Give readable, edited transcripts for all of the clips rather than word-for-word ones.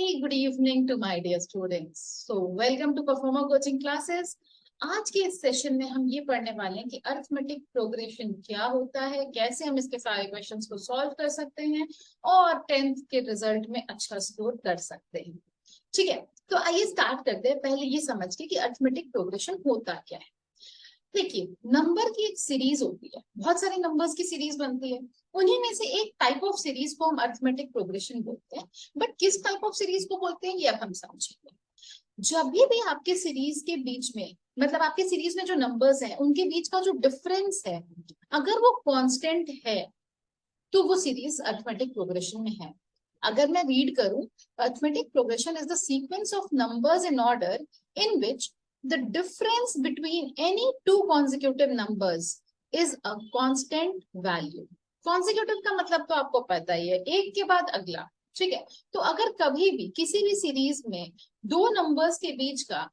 very good evening to my dear students. So welcome to Performer Coaching Classes. आज के इस session में हम ये पढ़ने वाले हैं कि अरिथमेटिक प्रोग्रेशन क्या होता है, कैसे हम इसके सारे क्वेश्चंस को सॉल्व कर सकते हैं और 10th के रिजल्ट में अच्छा स्कोर कर सकते हैं। ठीक है, तो आइए स्टार्ट करते हैं। पहले ये समझ के कि अरिथमेटिक प्रोग्रेशन होता क्या है। देखिए, नंबर की एक सीरीज होती है, बहुत सारे नंबर्स की सीरीज बनती है, उन्हीं में से एक टाइप ऑफ सीरीज को हम अरिथमेटिक प्रोग्रेशन बोलते हैं। बट किस टाइप ऑफ सीरीज को बोलते हैं ये अब हम समझेंगे। जब भी आपके सीरीज के बीच में, मतलब आपके सीरीज में जो नंबर्स हैं उनके बीच का जो डिफरेंस है, अगर वो कांस्टेंट है तो वो सीरीज अरिथमेटिक प्रोग्रेशन में है। अगर मैं रीड करूं, arithmetic progression is the sequence of numbers in order in which the difference between any two consecutive numbers is a constant value. Consecutive का मतलब तो आपको पता ही है, एक के बाद अगला। ठीक है, तो अगर कभी भी किसी भी सीरीज में दो नंबर्स के बीच का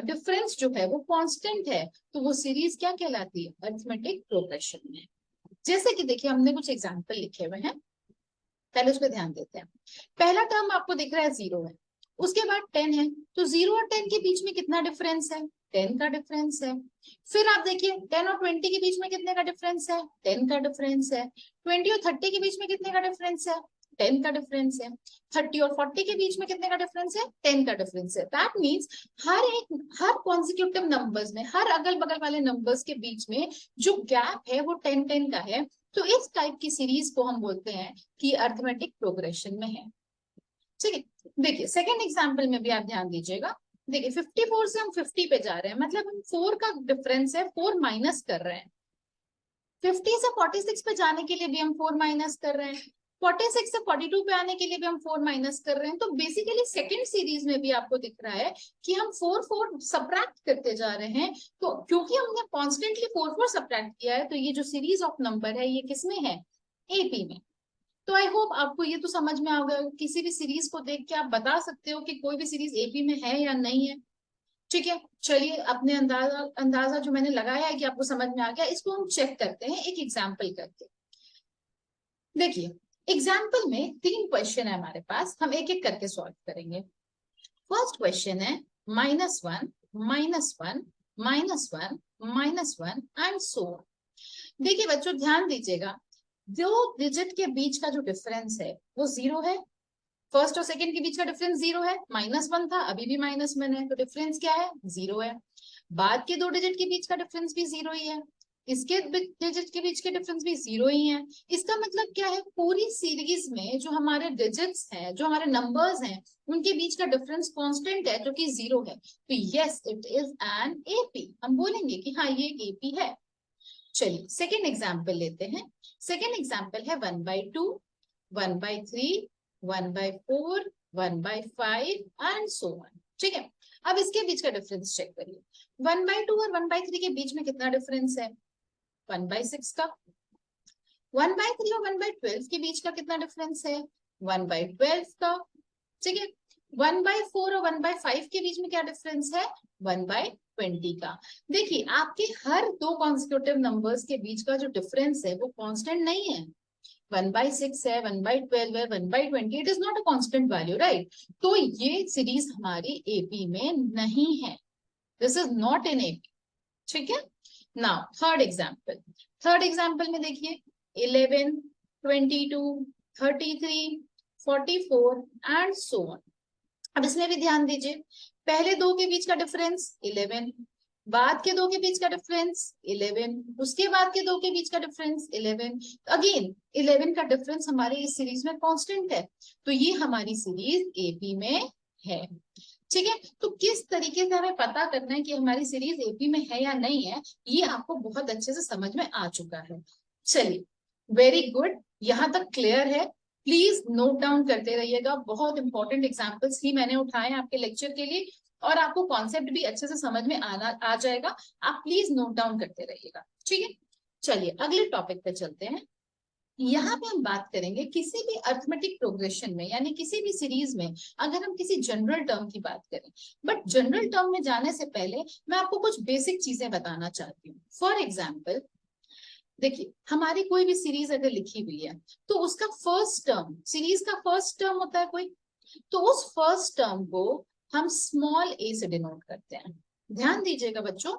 डिफरेंस जो है वो कांस्टेंट है तो वो सीरीज क्या कहलाती है? अरिथमेटिक प्रोग्रेशन में। जैसे कि देखिए, हमने कुछ एग्जांपल लिखे हुए हैं, पहले उस पर ध्यान देते हैं। पहला टर्म आपको दिख रहा है 0 है, उसके बाद 10 है, तो 0 और 10 के बीच में कितना डिफरेंस है? 10 का डिफरेंस है। फिर आप देखिए 10 और 20 के बीच में कितने का डिफरेंस है? 10 का डिफरेंस है। 20 और 30 के बीच में कितने का डिफरेंस है? 10 का डिफरेंस है। 30 और 40 के बीच में कितने का डिफरेंस है? 10 का डिफरेंस है। That means her consecutive numbers में, हर अगल बगल वाले नंबर्स के बीच में जो गैप है वो 10 का है। तो इस टाइप की सीरीज को हम बोलते हैं कि अरिथमेटिक प्रोग्रेशन में है। ठीक है, देखिए सेकंड एग्जांपल में भी आप ध्यान दीजिएगा। देखिए 54 से हम 50 पे जा रहे हैं, मतलब हम 4 का डिफरेंस है, 4 माइनस कर रहे हैं। 50 से 46 पे जाने के लिए भी हम 4 माइनस कर रहे हैं। 46 से 42 पे आने के लिए भी हम 4 माइनस कर रहे हैं। तो बेसिकली सेकंड सीरीज में भी आपको दिख रहा है कि हम 4 सब्ट्रैक्ट करते जा रहे हैं। तो क्योंकि हमने कॉन्स्टेंटली 4 सब्ट्रैक्ट किया है, तो ये जो सीरीज ऑफ नंबर है ये किसमें है? एपी में। तो आई होप आपको ये तो समझ में आ गया। किसी भी सीरीज को देख के आप बता सकते हो कि कोई भी सीरीज एपी में है या नहीं है। ठीक है, चलिए अपने अंदाजा जो मैंने लगाया है कि आपको समझ में आ गया, इसको हम चेक करते हैं एक एग्जाम्पल करके। देखिए, एग्जाम्पल में 3 क्वेश्चन है हमारे पास, हम एक एक करके सॉल्व करेंगे। फर्स्ट क्वेश्चन है -1, -1, -1, -1 एंड सो ऑन। देखिए बच्चों, ध्यान दीजिएगा, दो डिजिट के बीच का जो डिफरेंस है वो 0 है। फर्स्ट और सेकंड के बीच का डिफरेंस 0 है। -1 था, अभी भी -1 है, तो डिफरेंस क्या है? 0 है। बाद के दो डिजिट के बीच का डिफरेंस भी 0 ही है। इसके डिजिट के बीच के डिफरेंस भी 0 ही है। इसका मतलब क्या है? पूरी सीरीज में जो हमारे डिजिट्स हैं, जो हमारे नंबर्स हैं, उनके बीच का डिफरेंस कांस्टेंट है जो कि 0 है। तो yes, it is an AP. हम बोलेंगे कि हाँ ये एपी है। चलिए सेकेंड एग्जाम्पल लेते हैं। सेकेंड एग्जाम्पल है 1/2, 1/3, 1/4, 1/5 एंड सो ऑन। ठीक है, अब इसके बीच का डिफरेंस चेक करिए। 1/2 और 1/3 के बीच में कितना डिफरेंस है? 1/6 का। 1/3 और 1/12 के बीच का कितना डिफरेंस है? 1/12 का। ठीक है, 1/4 और 1/5 के बीच में क्या डिफरेंस है? 1/20 का। देखिए, आपके हर दो कॉन्सिक्यूटिव नंबर्स के बीच का जो डिफरेंस है वो कांस्टेंट नहीं है। 1/6 है, 1/12 है, 1/20, it is not a constant value, right? तो ये सीरीज हमारी एपी में नहीं है। This is not in AP. ठीक है, नाउ थर्ड एग्जाम्पल में देखिए 11, 22, 33, 44 एंड सो ऑन। अब इसमें भी ध्यान दीजिए, पहले दो के बीच का डिफरेंस 11, बाद के दो के बीच का डिफरेंस 11, उसके बाद के दो के बीच का डिफरेंस 11, अगेन 11 का डिफरेंस हमारे इस सीरीज में कांस्टेंट है। तो ये हमारी सीरीज एपी में है। ठीक है, तो किस तरीके से हमें पता करना है कि हमारी सीरीज एपी में है या नहीं है, ये आपको बहुत अच्छे से समझ में आ चुका है। चलिए, वेरी गुड, यहां तक क्लियर है। प्लीज नोट डाउन करते रहिएगा, बहुत इंपॉर्टेंट एग्जांपल्स ही मैंने उठाए हैं आपके लेक्चर के लिए और आपको कॉन्सेप्ट भी अच्छे से समझ में आ जाएगा। आप प्लीज नोट डाउन करते रहिएगा। ठीक है, चलिए अगले टॉपिक पे चलते हैं। यहाँ पे हम बात करेंगे किसी भी अरिथमेटिक प्रोग्रेशन में, यानी किसी भी सीरीज में अगर हम किसी जनरल टर्म की बात करें। बट जनरल टर्म में जाने से पहले मैं आपको कुछ बेसिक चीजें बताना चाहती हूँ। फॉर एग्जाम्पल, देखिए हमारी कोई भी सीरीज अगर लिखी हुई है तो उसका फर्स्ट टर्म, सीरीज का फर्स्ट टर्म होता है कोई, तो उस फर्स्ट टर्म को हम स्मॉल ए से डिनोट करते हैं। ध्यान दीजिएगा बच्चों,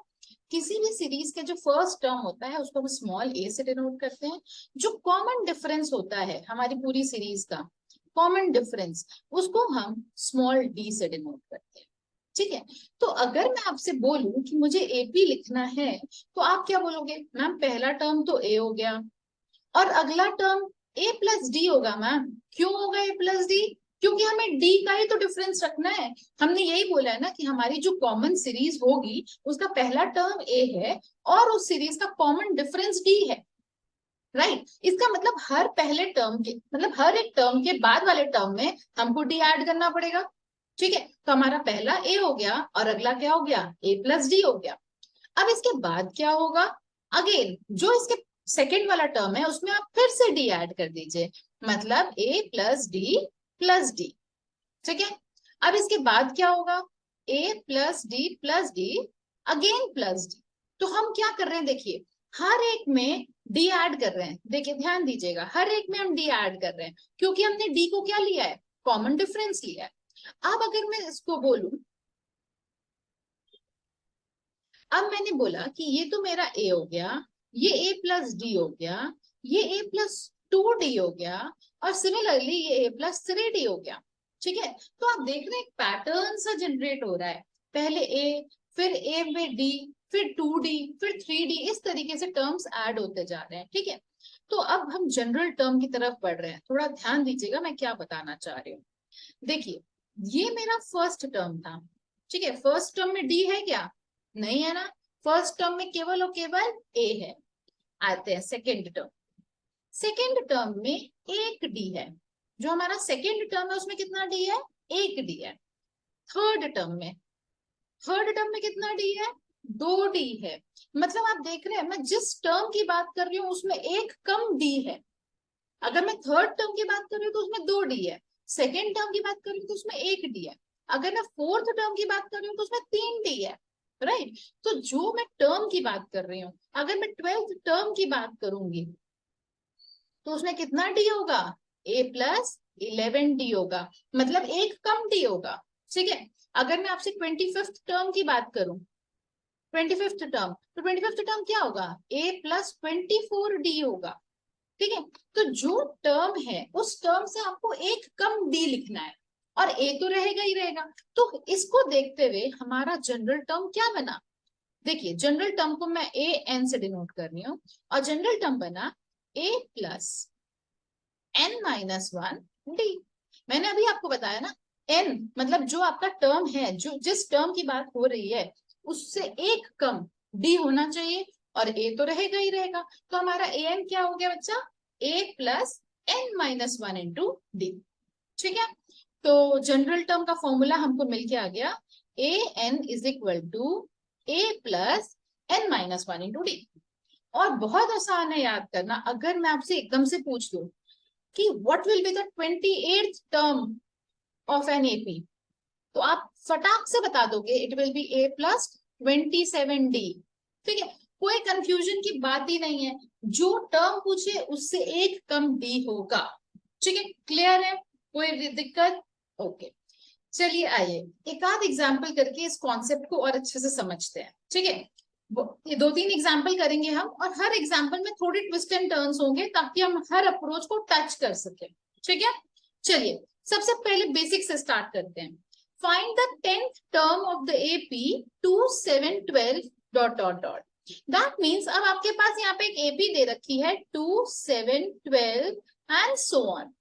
किसी भी सीरीज के जो फर्स्ट टर्म होता है उसको हम स्मॉल ए से डिनोट करते हैं। जो कॉमन डिफरेंस होता है हमारी पूरी सीरीज का, कॉमन डिफरेंस, उसको हम स्मॉल डी से डिनोट करते हैं। ठीक है, तो अगर मैं आपसे बोलूं कि मुझे एपी लिखना है तो आप क्या बोलोगे? मैम पहला टर्म तो ए हो गया और अगला टर्म ए प्लस डी होगा। मैम क्यों होगा ए प्लस डी? क्योंकि हमें डी का ही तो डिफरेंस रखना है। हमने यही बोला है ना कि हमारी जो कॉमन सीरीज होगी उसका पहला टर्म ए है और उस सीरीज का कॉमन डिफरेंस डी है। राइट, इसका मतलब हर पहले टर्म के, मतलब हर एक टर्म के बाद वाले टर्म में हमको डी ऐड करना पड़ेगा। ठीक है, तो हमारा पहला ए हो गया और अगला क्या हो गया? ए प्लस डी हो गया। अब इसके बाद क्या होगा? अगेन जो इसके सेकेंड वाला टर्म है उसमें आप फिर से डी ऐड कर दीजिए, मतलब A plus D plus D. ठीक है, अब इसके बाद क्या होगा? A plus D again plus D. तो हम क्या कर रहे हैं? देखिए हर एक में डी ऐड कर रहे हैं। देखिए ध्यान दीजिएगा, हर एक में हम डी ऐड कर रहे हैं क्योंकि हमने डी को क्या लिया है? कॉमन डिफरेंस लिया है। अब अगर मैं इसको बोलूं, अब मैंने बोला कि ये तो मेरा ए हो गया, ये ए प्लस डी हो गया, ये ए प्लस 2 डी हो गया और सिमिलरली ये ए प्लस 3 डी हो गया। ठीक है, तो आप देख रहे हैं एक पैटर्न सा जनरेट हो रहा है। पहले ए, फिर ए में डी, फिर 2 डी, फिर 3 डी, इस तरीके से टर्म्स ऐड होते जा रहे हैं। ठीक है, तो अब हम जनरल टर्म की तरफ बढ़ रहे हैं। थोड़ा ध्यान दीजिएगा मैं क्या बताना चाह रही हूँ। देखिए ये मेरा फर्स्ट टर्म था। ठीक है, फर्स्ट टर्म में डी है क्या? नहीं है ना, फर्स्ट टर्म में केवल और केवल ए है। आते हैं सेकेंड टर्म। सेकेंड टर्म में एक डी है। जो हमारा सेकेंड टर्म है उसमें कितना डी है? एक डी है। थर्ड टर्म में, थर्ड टर्म में कितना डी है? 2 डी है। मतलब आप देख रहे हैं मैं जिस टर्म की बात कर रही हूँ उसमें एक कम डी है। अगर मैं थर्ड टर्म की बात कर रही हूँ तो उसमें 2 डी है, सेकेंड टर्म की बात कर रही हूँ तो उसमें एक डी है, अगर मैं फोर्थ टर्म की बात कर रही हूँ तो उसमें 3 डी है। राइट, तो जो मैं टर्म की बात कर रही हूँ, अगर मैं 12th टर्म की बात करूंगी तो उसमें कितना डी होगा? ए प्लस 11 डी होगा, मतलब एक कम डी होगा। ठीक है, अगर मैं आपसे 25th टर्म की बात करूं, 25th टर्म, तो 25th टर्म क्या होगा? ए प्लस 24 डी होगा। ठीक है, तो जो टर्म है उस टर्म से आपको एक कम डी लिखना है और ए तो रहेगा ही रहेगा। तो इसको देखते हुए हमारा जनरल टर्म क्या बना? देखिए जनरल टर्म को मैं ए एन से डिनोट कर रही हूँ और जनरल टर्म बना ए प्लस एन माइनस 1 डी। मैंने अभी आपको बताया ना, एन मतलब जो आपका टर्म है, जो जिस टर्म की बात हो रही है उससे एक कम डी होना चाहिए और ए तो रहेगा ही रहेगा। तो हमारा ए एन क्या हो गया बच्चा? A plus N minus 1 into D. ठीक है, तो जनरल टर्म का फॉर्मूला हमको मिल के आ गया, A N is equal to A plus N minus 1 into D. और बहुत आसान है याद करना। अगर मैं आपसे एकदम से पूछ दूं कि what will be the 28th term of an AP, तो आप फटाक से बता दोगे it will be A plus 27 D. ठीक है, कोई कंफ्यूजन की बात ही नहीं है, जो टर्म पूछे उससे एक कम डी होगा। ठीक है, क्लियर है? कोई दिक्कत? ओके, चलिए आइए एक आध एग्जाम्पल करके इस कॉन्सेप्ट को और अच्छे से समझते हैं। ठीक है, ये 2-3 एग्जाम्पल करेंगे हम और हर एग्जाम्पल में थोड़े ट्विस्ट एंड टर्न्स होंगे ताकि हम हर अप्रोच को टच कर सके। ठीक है, चलिए सबसे पहले बेसिक से स्टार्ट करते हैं। Find the 10th term of the AP 2 7 12 dot dot dot. That means अब आपके पास यहाँ पे एक एपी दे रखी है 2 7 12 एंड सो ऑन।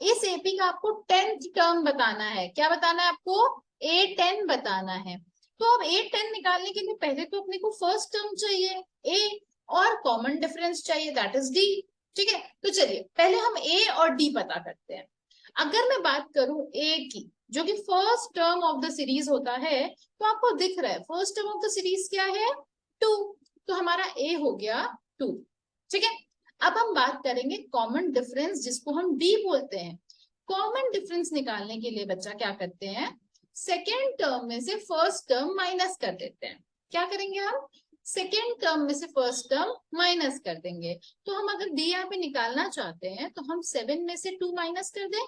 इस एपी का आपको 10th टर्म बताना है। क्या बताना है आपको? A10 बताना है। तो अब A10 निकालने के लिए पहले तो अपने को फर्स्ट टर्म चाहिए A और कॉमन डिफरेंस चाहिए दैट इज D। ठीक है, तो चलिए पहले हम A और D पता करते हैं। अगर मैं बात करूं A की, जो कि first term of the series होता है, तो आपको दिख रहा है first term of the series क्या है? 2। तो हमारा A हो गया 2। ठीक है, अब हम बात करेंगे कॉमन डिफरेंस जिसको हम डी बोलते हैं। कॉमन डिफरेंस निकालने के लिए बच्चा क्या करते हैं? सेकेंड टर्म में से फर्स्ट टर्म माइनस कर देते हैं। क्या करेंगे हम? सेकेंड टर्म में से फर्स्ट टर्म माइनस कर देंगे। तो हम अगर डी यहाँ पे निकालना चाहते हैं तो हम 7 में से 2 माइनस कर दें,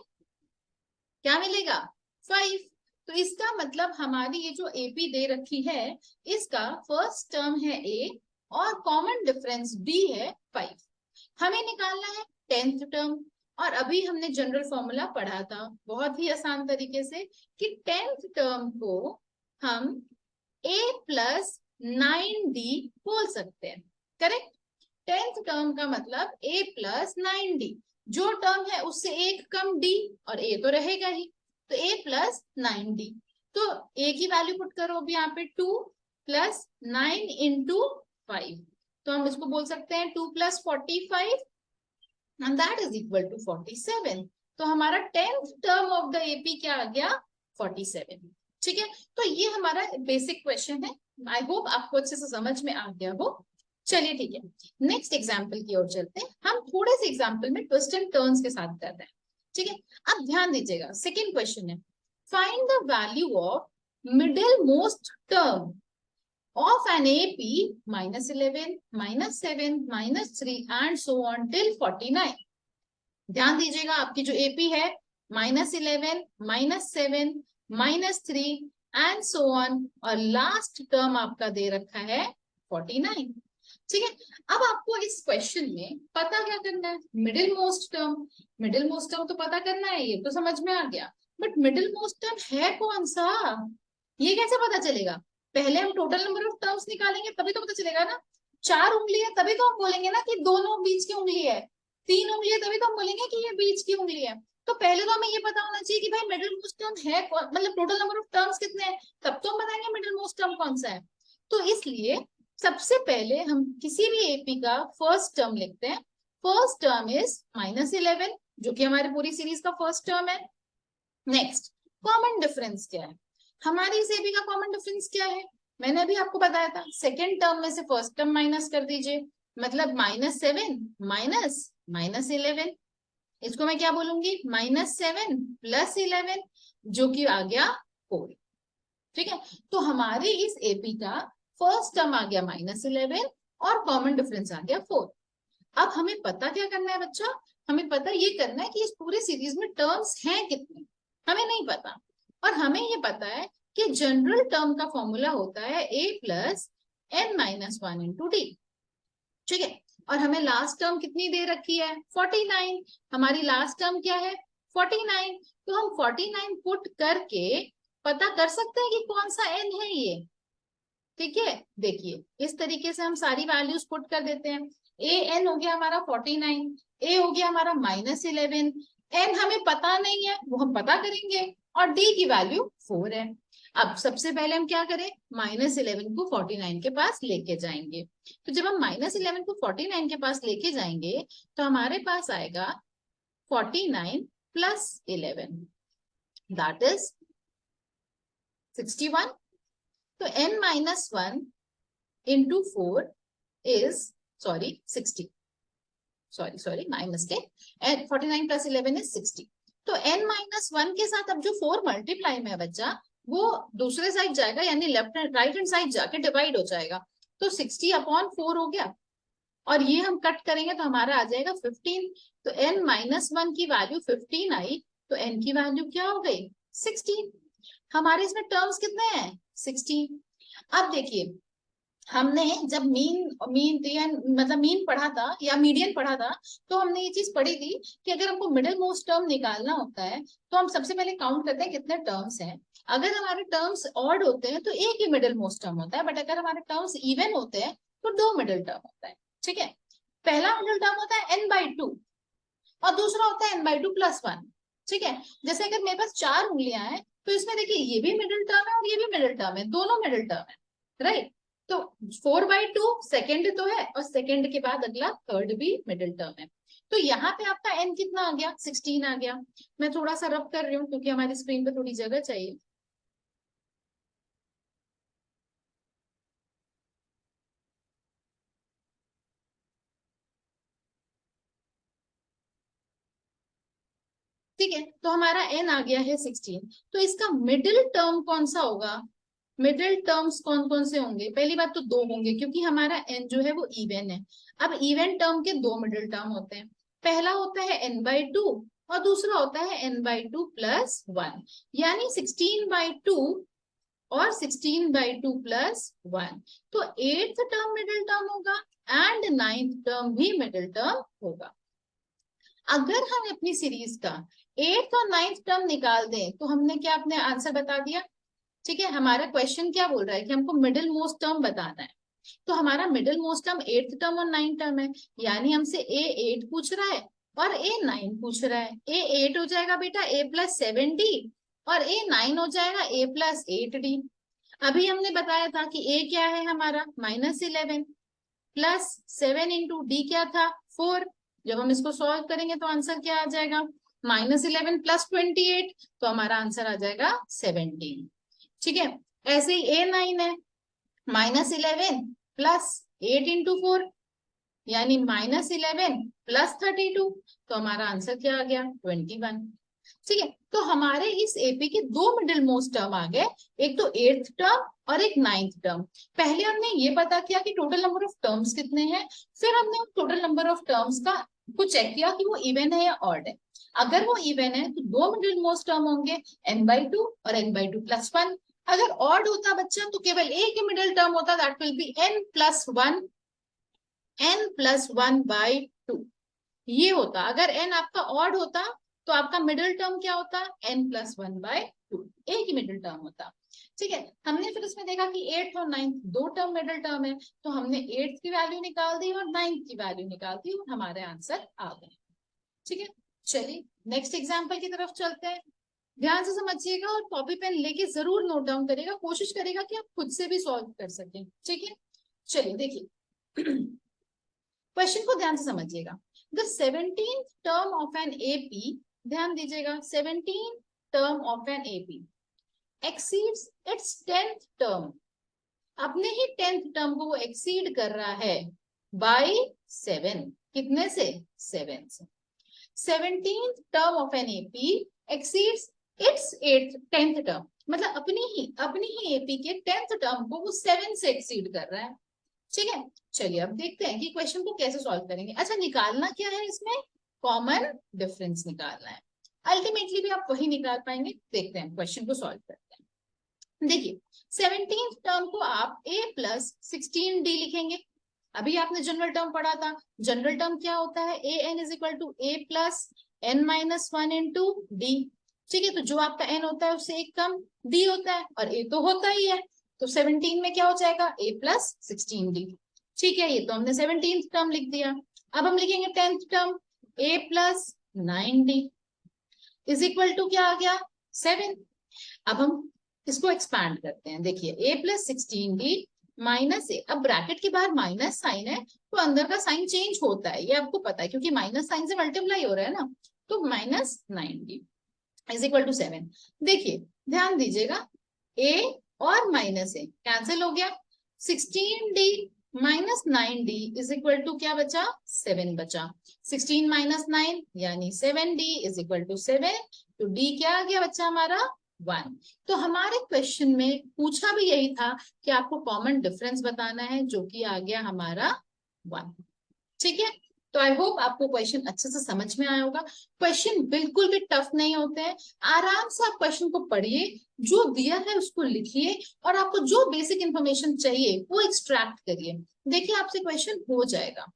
क्या मिलेगा? 5। तो इसका मतलब हमारी ये जो एपी दे रखी है, इसका फर्स्ट टर्म है ए और कॉमन डिफरेंस बी है 5। हमें निकालना है 10th टर्म। और अभी हमने जनरल फॉर्मूला पढ़ा था बहुत ही आसान तरीके से कि 10th टर्म को हम a प्लस 9d बोल सकते हैं। करेक्ट। 10th टर्म का मतलब a प्लस 9d, जो टर्म है उससे एक कम d और a तो रहेगा ही, तो a प्लस 9d। तो a की वैल्यू पुट करो अब यहाँ पे 2 प्लस 9 इंटू 5, तो हम इसको बोल सकते हैं 2 plus 45 and that is equal to 47। तो हमारा 10th term of the AP क्या आ गया? 47। ठीक है, तो ये हमारा बेसिक क्वेश्चन है। आई होप आपको अच्छे से समझ में आ गया हो। चलिए ठीक है, नेक्स्ट एग्जाम्पल की ओर चलते हैं। हम थोड़े से एग्जाम्पल में ट्विस्ट एंड टर्न्स के साथ कर रहे हैं। ठीक है, अब ध्यान दीजिएगा, सेकेंड क्वेश्चन है find the value of middle most term of an AP -11, -7, -3 and so on till 49। ध्यान दीजिएगा, आपकी जो AP है -11, -7, -3 एंड सो ऑन, और लास्ट टर्म आपका दे रखा है 49। ठीक है, अब आपको इस क्वेश्चन में पता क्या करना है? Middle most term. Middle most term तो पता करना है, ये तो समझ में आ गया, बट मिडिल मोस्ट टर्म है कौन सा, ये कैसे पता चलेगा? पहले हम टोटल नंबर ऑफ टर्म्स निकालेंगे तभी तो पता चलेगा ना। 4 उंगली है तभी तो हम बोलेंगे ना कि दोनों बीच की उंगली है, 3 उंगली है तभी तो हम बोलेंगे कि ये बीच की उंगली है। तो पहले तो हमें ये पता होना चाहिए कि भाई मिडिल मोस्ट टर्म है मतलब टोटल नंबर ऑफ टर्म्स कितने हैं, तब तो हम बताएंगे मिडिल मोस्ट टर्म कौन सा है। तो इसलिए सबसे पहले हम किसी भी एपी का फर्स्ट टर्म लिखते हैं। फर्स्ट टर्म इज -11, जो कि हमारी पूरी सीरीज का फर्स्ट टर्म है। नेक्स्ट, कॉमन डिफरेंस क्या है? हमारी इस एपी का कॉमन डिफरेंस क्या है? मैंने अभी आपको बताया था, सेकेंड टर्म में से फर्स्ट टर्म माइनस कर दीजिए, मतलब -7 माइनस -11। इसको मैं क्या बोलूंगी? -7 + 11, जो कि आ गया 4। ठीक है, तो हमारे इस एपी का फर्स्ट टर्म आ गया -11 और कॉमन डिफरेंस आ गया 4। अब हमें पता क्या करना है बच्चा? हमें पता ये करना है कि इस पूरे सीरीज में टर्म्स हैं कितने, हमें नहीं पता। और हमें ये पता है कि जनरल टर्म का फॉर्मूला होता है a plus n-1 into D. ठीक है, और हमें लास्ट टर्म कितनी दे रखी है? 49। हमारी लास्ट टर्म क्या है? 49। तो हम 49 पुट करके पता कर सकते हैं कि कौन सा n है ये। ठीक है, देखिए इस तरीके से हम सारी वैल्यूज पुट कर देते हैं। ए एन हो गया हमारा 49, ए हो गया हमारा -11, एन हमें पता नहीं है, वो हम पता करेंगे, और डी की वैल्यू 4 है। अब सबसे पहले हम क्या करें? -11 को 49 के पास लेके जाएंगे। तो जब हम -11 को 49 के पास लेके जाएंगे तो हमारे पास आएगा 49 + 11, दैट इज 61। तो n-1 into 4 is 60। Sorry my mistake, 49 + 11 is 60। तो n-1 के साथ अब जो 4 मल्टीप्लाई में है बच्चा, वो दूसरे साइड जाएगा, यानी लेफ्ट राइट हैंड साइड जाके डिवाइड हो जाएगा। तो 60/4 हो गया, और ये हम कट करेंगे तो हमारा आ जाएगा 15। तो n-1 की वैल्यू 15 आई, तो n की वैल्यू क्या हो गई? 16। हमारे इसमें टर्म्स कितने हैं? 16। अब देखिए, हमने जब मीन पढ़ा था या मीडियन पढ़ा था, तो हमने ये चीज पढ़ी थी कि अगर हमको मिडिल मोस्ट टर्म निकालना होता है तो हम सबसे पहले काउंट करते हैं कितने टर्म्स हैं। अगर हमारे टर्म्स ऑड होते हैं तो एक ही मिडिल मोस्ट टर्म होता है, बट अगर हमारे टर्म्स इवन होते हैं तो 2 मिडिल टर्म होता है। ठीक है, पहला मिडिल टर्म होता है n/2 और दूसरा होता है n/2 + 1। ठीक है, जैसे अगर मेरे पास 4 उंगलियां हैं तो इसमें देखिए ये भी मिडिल टर्म है और ये भी मिडिल टर्म है, दोनों मिडिल टर्म है, राइट। तो 4/2 सेकेंड तो है, और सेकेंड के बाद अगला थर्ड भी मिडिल टर्म है। तो यहाँ पे आपका n कितना आ गया? 16 आ गया। मैं थोड़ा सा रब कर रही हूँ क्योंकि हमारी स्क्रीन पे थोड़ी जगह चाहिए। ठीक है, तो हमारा n आ गया है 16। तो इसका मिडिल टर्म कौन सा होगा? मिडिल टर्म्स कौन कौन से होंगे? पहली बात तो 2 होंगे, क्योंकि हमारा n जो है वो इवन है। अब इवन टर्म के 2 मिडिल टर्म होते हैं। पहला होता है n/2 और दूसरा होता है n/2 + 1, यानी 16/2 और 16/2 + 1। तो 8th टर्म मिडिल टर्म होगा एंड 9th टर्म भी मिडिल टर्म होगा। अगर हम अपनी सीरीज का 8th और 9th टर्म निकाल दें तो हमने क्या अपने आंसर बता दिया। ठीक है, हमारा क्वेश्चन क्या बोल रहा है कि हमको मिडिल मोस्ट टर्म बताना है। तो हमारा middle most term 8th term और 9th टर्म है, यानी हमसे ए 8 पूछ रहा है और ए 9 पूछ रहा है। ए 8 हो जाएगा बेटा a + 7d और ए 9 हो जाएगा a + 8d। अभी हमने बताया था कि ए क्या है हमारा -11 + 7 × d क्या था 4। जब हम इसको सॉल्व करेंगे तो आंसर क्या आ जाएगा, -11 + 28, तो हमारा आंसर आ जाएगा 17। ठीक है, ऐसे ही ए 9 है, -11 + 8 × 4 यानी -11 + 32, तो हमारा आंसर क्या आ गया 21। ठीक है, तो हमारे इस एपी के दो मिडिल मोस्ट टर्म आ गए, एक तो 8th टर्म और एक 9th टर्म। पहले हमने ये पता किया कि टोटल नंबर ऑफ टर्म्स कितने हैं, फिर हमने टोटल नंबर ऑफ टर्म्स का को चेक किया कि वो इवन है या ऑड है। अगर वो इवन है तो दो मिडिल मोस्ट टर्म होंगे n/2 और n/2 + 1। अगर ऑड होता बच्चा तो केवल एक ही मिडिल टर्म होता, that will be n + 1, n + 1/2 ये होता। अगर n आपका ऑड होता तो आपका मिडिल टर्म क्या होता, n + 1/2, एक ही मिडिल टर्म होता। ठीक है, हमने फिर इसमें देखा कि 8th और 9th दो टर्म मिडिल टर्म है, तो हमने 8th की वैल्यू निकाल दी और 9th की वैल्यू निकाल दी और हमारे आंसर आ गए। ठीक है, चलिए नेक्स्ट एग्जाम्पल की तरफ चलते हैं। ध्यान से समझिएगा और कॉपी पेन लेके जरूर नोट डाउन करिएगा, कोशिश करेगा कि आप खुद से भी सॉल्व कर सकें। ठीक है, चलिए देखिए क्वेश्चन को ध्यान से समझिएगा। The 17th term of an AP, ध्यान दीजिएगा, 17th term of an AP exceeds its 10th term, अपने ही 10th टर्म को वो एक्सीड कर रहा है बाय 7। कितने से, 7 से। 17th term of an AP exceeds its 10th term, मतलब अपनी ही एपी के 10th टर्म को वो 7 से एक्सीड कर रहा है। ठीक है, चलिए अब देखते हैं कि क्वेश्चन को कैसे सॉल्व करेंगे। अच्छा, निकालना क्या है इसमें, कॉमन डिफरेंस निकालना है। अल्टीमेटली भी आप वही निकाल पाएंगे। देखते हैं क्वेश्चन को सॉल्व करते हैं। देखिए 17th टर्म को आप a + 16d लिखेंगे। अभी आपने जनरल टर्म पढ़ा था, जनरल टर्म क्या होता है, an = a + n - 1 × d। ठीक है, तो जो आपका n होता है उससे एक कम d होता है और a तो होता ही है, तो 17 में क्या हो जाएगा a + 16d। ठीक है, ये तो हमने 17th टर्म लिख दिया। अब हम लिखेंगे 10th टर्म, a + 9d = क्या आ गया 7। अब हम इसको एक्सपैंड करते हैं। देखिए a + 16d -a, अब ब्रैकेट के बाहर माइनस साइन है तो अंदर का साइन चेंज होता है, ये आपको पता है क्योंकि माइनस साइन से मल्टीप्लाई हो रहा है ना, तो -9d = 7। देखिए ध्यान दीजिएगा, a और -a कैंसिल हो गया, 16d - 9d = क्या बचा, 7 बचा। 16 - 9 यानी 7d = 7, तो d क्या आ गया बच्चा हमारा 1। तो हमारे क्वेश्चन में पूछा भी यही था कि आपको कॉमन डिफरेंस बताना है, जो कि आ गया हमारा 1। ठीक है, तो आई होप आपको क्वेश्चन अच्छे से समझ में आया होगा। क्वेश्चन बिल्कुल भी टफ नहीं होते हैं, आराम से आप क्वेश्चन को पढ़िए, जो दिया है उसको लिखिए और आपको जो बेसिक इंफॉर्मेशन चाहिए वो एक्सट्रैक्ट करिए। देखिए आपसे क्वेश्चन हो जाएगा।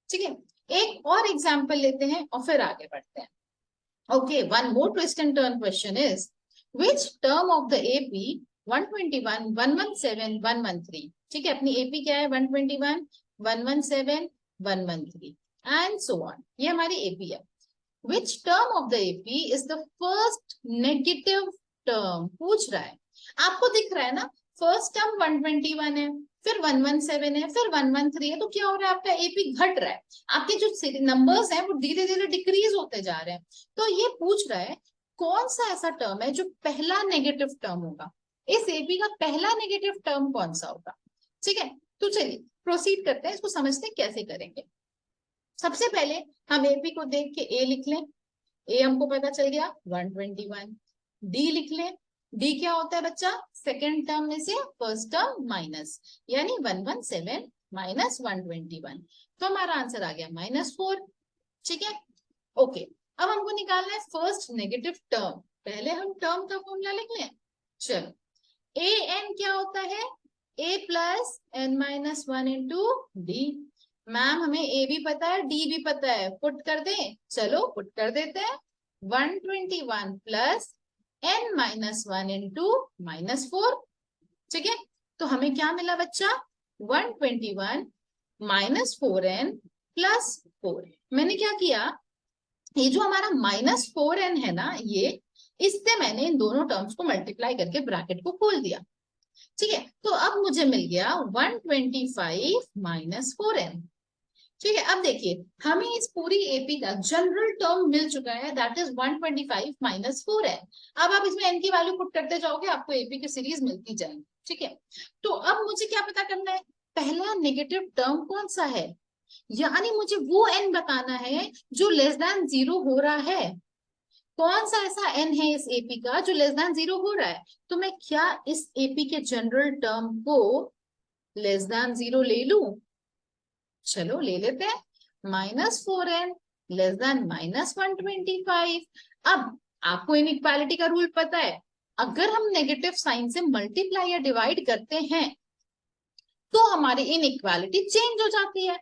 ठीक है, एक और एग्जाम्पल लेते हैं और फिर आगे बढ़ते हैं। Okay, one more twist and turn question is which term of the AP 121, 117, 113। ठीक है, अपनी AP क्या है 121, 117, 113 and so on, ये हमारी AP है। Which term of the AP is the first negative term, पूछ रहा है। आपको दिख रहा है ना, फर्स्ट टर्म 121 है, फिर 117 है, फिर 113 है, तो क्या हो रहा है आपका AP घट रहा है, आपके जो नंबर्स हैं वो धीरे धीरे डिक्रीज होते जा रहे हैं। तो ये पूछ रहा है कौन सा ऐसा टर्म है जो पहला नेगेटिव टर्म होगा, इस एपी का पहला नेगेटिव टर्म कौन सा होगा। ठीक है, तो चलिए प्रोसीड करते हैं, इसको समझते हैं कैसे करेंगे। सबसे पहले हम एपी को देख के ए लिख लें, ए हमको पता चल गया 121। डी लिख लें, डी क्या होता है बच्चा, सेकेंड टर्म में से फर्स्ट टर्म माइनस, यानी 117 - 121, तो हमारा आंसर आ गया -4। ठीक है, ओके। अब हमको निकालना है फर्स्ट नेगेटिव टर्म। पहले हम टर्म का फॉर्मूला लिख लें। चलो ए एन क्या होता है, a plus N minus one into d. Ma'am हमें a भी पता है d भी पता है, पुट कर दें? चलो पुट कर देते हैं। 121 plus n minus one into minus 4। ठीक है, तो हमें क्या मिला बच्चा, 121 माइनस 4n प्लस 4। मैंने क्या किया, ये जो हमारा माइनस 4n है ना, ये इससे मैंने इन दोनों टर्म्स को मल्टीप्लाई करके ब्रैकेट को खोल दिया। ठीक है, तो अब मुझे मिल गया 125 माइनस 4n। ठीक है, अब देखिए हमें इस पूरी एपी का जनरल टर्म मिल चुका है, दैट इज 125 माइनस 4n। अब आप इसमें n की वैल्यू पुट करते जाओगे, आपको एपी की सीरीज मिलती जाएगी। ठीक है, तो अब मुझे क्या पता करना है, पहला नेगेटिव टर्म कौन सा है, यानी मुझे वो n बताना है जो लेस देन 0 हो रहा है। कौन सा ऐसा n है इस एपी का जो लेस देन 0 हो रहा है। तो मैं क्या इस एपी के जनरल टर्म को लेस देन 0 ले लू? चलो ले लेते हैं। -4n less than -125। अब आपको इनइक्वालिटी का रूल पता है, अगर हम नेगेटिव साइन से मल्टीप्लाई या डिवाइड करते हैं तो हमारी इनइक्वालिटी चेंज हो जाती है।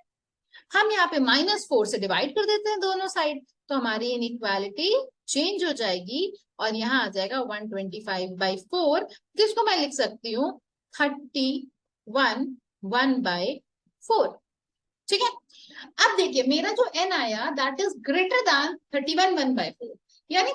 हम यहाँ पे -4 से डिवाइड कर देते हैं दोनों साइड, तो हमारी इनइक्वालिटी चेंज हो जाएगी और यहाँ आ जाएगा 125/4, जिसको मैं लिख सकती हूँ 31 1/4। ठीक है, अब देखिए मेरा जो n आया दैट इज ग्रेटर देन 31 1/4, यानी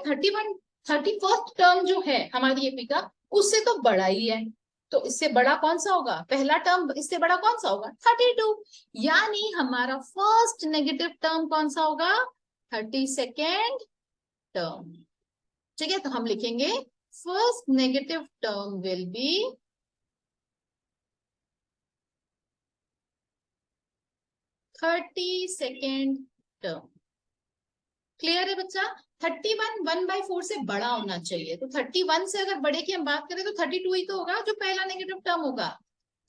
31st टर्म जो है हमारी एपी का उससे तो बड़ा ही है। तो इससे बड़ा कौन सा होगा, पहला टर्म इससे बड़ा कौन सा होगा, 32। यानी हमारा फर्स्ट नेगेटिव टर्म कौन सा होगा, 32nd टर्म। ठीक है, तो हम लिखेंगे first negative term will be 32nd term. Clear है बच्चा, 31 1/4 से बड़ा होना चाहिए, तो 31 से अगर बड़े की हम बात करें तो 32 ही तो होगा जो पहला नेगेटिव टर्म होगा।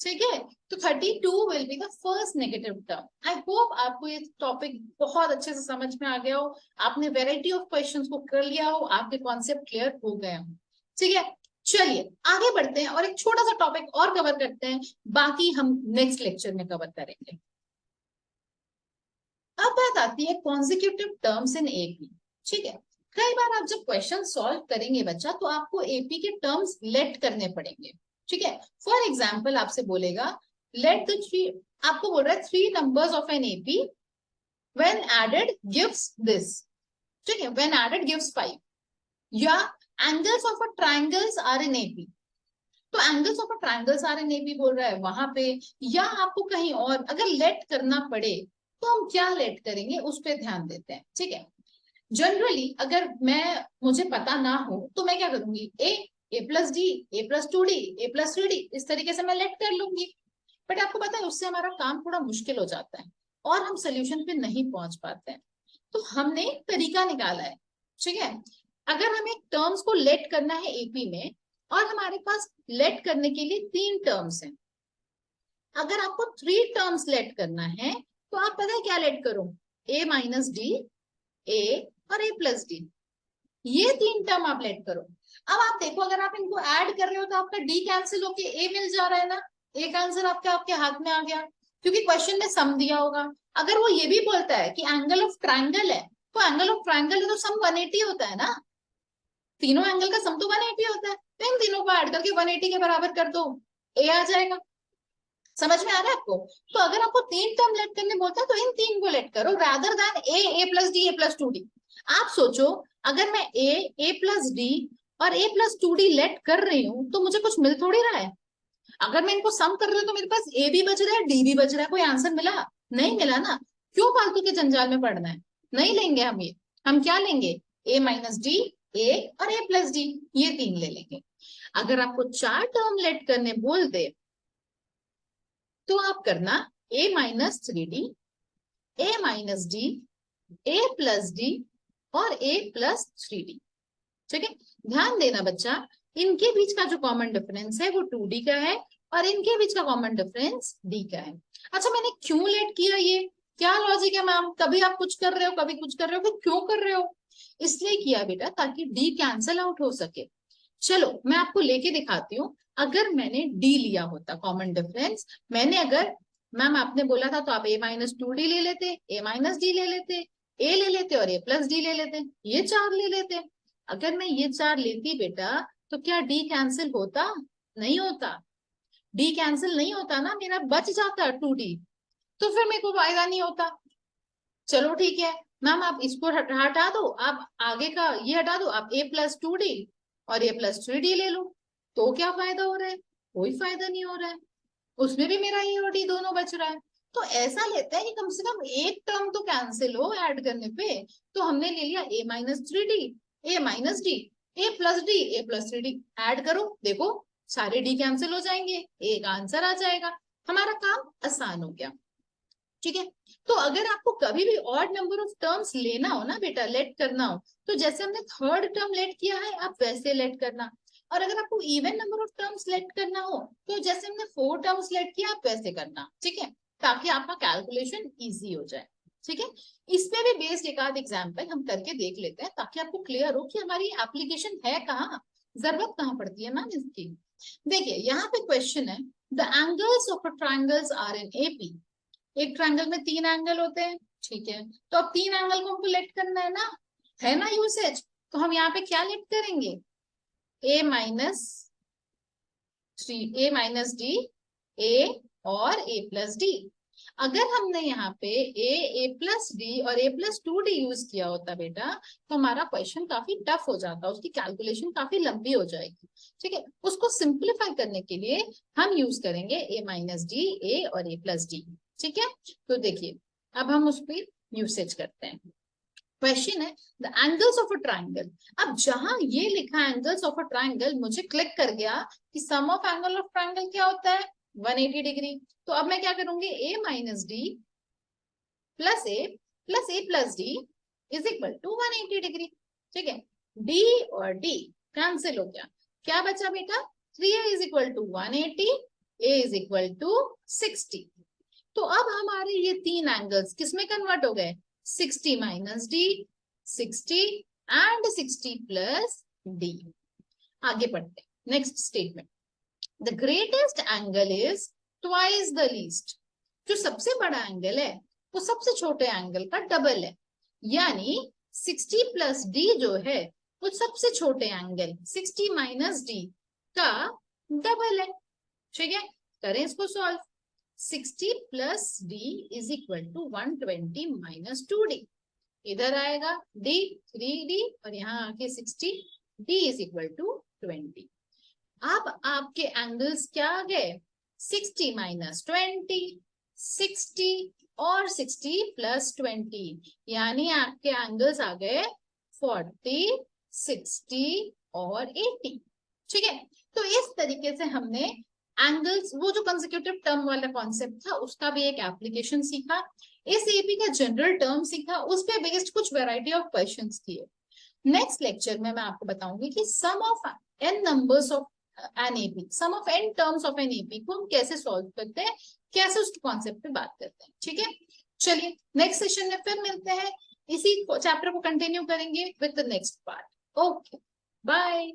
ठीक है, तो 32 will be the first negative term. I hope आपको ये टॉपिक बहुत अच्छे से समझ में आ गया हो, आपने वेराइटी ऑफ क्वेश्चंस को कर लिया हो, आपके कॉन्सेप्ट क्लियर हो गए हो। ठीक है, चलिए आगे बढ़ते हैं और एक छोटा सा टॉपिक और कवर करते हैं, बाकी हम नेक्स्ट लेक्चर में कवर करेंगे। अब बात आती है कॉन्जिक्यूटिव टर्म्स इन एपी। ठीक है, कई बार आप जब क्वेश्चन सॉल्व करेंगे बच्चा तो आपको एपी के टर्म्स लेट करने पड़ेंगे। ठीक है, फॉर एग्जाम्पल आपसे बोलेगा लेट द थ्री, आपको बोल रहा है 3 numbers of an AP when added gives this. ठीक है, व्हेन एडेड गिव्स 5, या angles of a triangles are in AP. तो angles of a triangles are in AP बोल रहा है वहां पे, या आपको कहीं और अगर लेट करना पड़े तो हम क्या लेट करेंगे उस पर ध्यान देते हैं। ठीक है, जनरली अगर मुझे पता ना हो तो मैं क्या करूंगी, ए प्लस डी, ए प्लस 2d, ए प्लस 3d, इस तरीके से मैं लेट कर लूंगी। बट आपको पता है उससे हमारा काम थोड़ा मुश्किल हो जाता है और हम सोल्यूशन पे नहीं पहुंच पाते हैं। तो हमने एक तरीका निकाला है। ठीक है, अगर हमें टर्म्स को लेट करना है एपी में और हमारे पास लेट करने के लिए 3 टर्म्स हैं, अगर आपको 3 टर्म्स लेट करना है तो आप पता है क्या लेट करो, a माइनस डी, a और a प्लस डी, ये 3 टर्म आप लेट करो। अब आप देखो अगर आप इनको ऐड कर रहे हो तो आपका d कैंसिल होके a मिल जा रहा है ना, a का आंसर आपके हाथ में आ गया, क्योंकि क्वेश्चन में सम दिया होगा। अगर वो ये भी बोलता है कि एंगल ऑफ ट्रायंगल है, तो एंगल ऑफ ट्रायंगल है तो सम 180 होता है ना, तीनों एंगल का सम तो 180 होता है, तो इन तीनों को ऐड करके 180 के बराबर कर दो, a आ जाएगा। समझ में आ रहा है आपको? तो अगर आपको 3 टर्म लेट करने बोलता है तो इन 3 को लेट करो रादर देन ए प्लस डी, ए प्लस 2d। आप सोचो अगर मैं ए प्लस डी और ए प्लस 2d लेट कर रही हूँ तो मुझे कुछ मिल थोड़ी रहा है। अगर मैं इनको सम कर रही हूँ तो मेरे पास ए भी बच रहा है, डी भी बच रहा है, कोई आंसर मिला? नहीं मिला ना। क्यों फालतू के जंजाल में पड़ना है, नहीं लेंगे हम ये। हम क्या लेंगे, ए माइनस डी, ए और ए प्लस डी, ये 3 ले लेंगे। अगर आपको 4 टर्म लेट करने बोल दे तो आप करना a minus 3d, a minus D, a plus D और a प्लस 3d। ठीक है, ध्यान देना बच्चा, इनके बीच का जो कॉमन डिफरेंस है वो 2d का है और इनके बीच का कॉमन डिफरेंस d का है। अच्छा मैंने क्यों लेट किया, ये क्या लॉजिक है मैम, कभी आप कुछ कर रहे हो कभी कुछ कर रहे हो, क्यों कर रहे हो? इसलिए किया बेटा ताकि डी कैंसल आउट हो सके। चलो मैं आपको लेके दिखाती हूँ। अगर मैंने डी लिया होता कॉमन डिफरेंस, मैंने अगर मैम आपने बोला था तो आप a-2d ले लेते, a-d ले लेते, a ले लेते और a+d ले लेते, ये 4 ले लेते। अगर मैं ये 4 लेती बेटा तो क्या डी कैंसिल होता? नहीं होता। डी कैंसिल नहीं होता ना, मेरा बच जाता 2d, तो फिर मेरे को फायदा नहीं होता। चलो ठीक है मैम, आप इसको हटा दो, आप आगे का ये हटा दो, आप a+2d और a+3d ले लो, तो क्या फायदा हो रहा है? कोई फायदा नहीं हो रहा है, उसमें भी मेरा ए और डी दोनों बच रहा है। तो ऐसा लेते हैं कि कम से कम एक टर्म तो कैंसिल हो ऐड करने पे। तो हमने ले लिया a-3d, a-d, a+d, a+3d, add करो, देखो सारे डी कैंसिल हो जाएंगे, एक आंसर आ जाएगा, हमारा काम आसान हो गया। ठीक है, तो अगर आपको कभी भी ऑड नंबर ऑफ टर्म्स लेना हो ना बेटा, लेट करना हो, तो जैसे हमने थर्ड टर्म लेट किया है आप वैसे लेट करना। और अगर आपको even number of terms let करना हो तो जैसे हमने 4 टर्म्स लेट किया आप वैसे करना। ठीक है, ताकि आपका कैलकुलेशन इजी हो जाए। ठीक है, इस पे भी बेस्ड एक आध एग्जाम्पल हम करके देख लेते हैं ताकि आपको क्लियर हो कि हमारी एप्लीकेशन है कहाँ, जरूरत कहाँ पड़ती है मैम इसकी। देखिए यहाँ पे क्वेश्चन है, the angles of a triangles are in AP. एक ट्रायंगल में 3 एंगल होते हैं, ठीक है, तो अब 3 एंगल को हमको लेट करना है ना यूसेज, तो हम यहाँ पे क्या लेट करेंगे, a-d, a और a+d। अगर हमने यहाँ पे a+d और a+2d यूज किया होता बेटा तो हमारा क्वेश्चन काफी टफ हो जाता, उसकी कैलकुलेशन काफी लंबी हो जाएगी। ठीक है, उसको सिंप्लीफाई करने के लिए हम यूज करेंगे a-d, a और a+d। ठीक है, तो देखिए अब हम उस पर यूसेज करते हैं। क्वेश्चन है the angles of a triangle. अब जहां ये लिखा है एंगल्स ऑफ अ ट्राइंगल, मुझे क्लिक कर गया कि sum of angle of triangle क्या होता है, 180 डिग्री। तो अब मैं क्या करूंगी, a-d plus a+d is equal to 180 degree. ठीक है, d और d कैंसिल हो गया, क्या बचा बेटा, 3a is equal to 180, a is equal to 60। तो अब हमारे ये 3 एंगल्स किसमें कन्वर्ट हो गए, 60 minus D, 60 and 60 plus D. आगे पढ़ते हैं next statement, the greatest angle is twice the least. जो सबसे बड़ा एंगल है वो सबसे छोटे एंगल का डबल है, यानी 60 प्लस डी जो है वो सबसे छोटे एंगल 60 माइनस डी का डबल है। ठीक है, करें इसको solve. 60 plus d is equal to 120 minus 2d, इधर आएगा d 3d और यहाँ आके 60, d इज इक्वल टू 20। अब आपके एंगल्स क्या आ गए, 60 माइनस 20, 60 और 60 प्लस 20, यानी आपके एंगल्स आ गए 40, 60 और 80। ठीक है, तो इस तरीके से हमने एंगल्स, वो जो कंसेक्यूटिव टर्म वाला कॉन्सेप्ट था उसका भी एक एप्लीकेशन सीखा, इस एपी का जनरल टर्म सीखा, उस पे बेस्ड कुछ वैरायटी ऑफ क्वेश्चंस किए। नेक्स्ट लेक्चर में मैं आपको बताऊंगी कि sum of n numbers of an AP, sum of n terms of an AP को हम कैसे सॉल्व करते हैं, कैसे उसके कॉन्सेप्ट पे बात करते हैं। ठीक है, चलिए नेक्स्ट सेशन में फिर मिलते हैं, इसी चैप्टर को कंटिन्यू करेंगे with the next part. Okay, bye.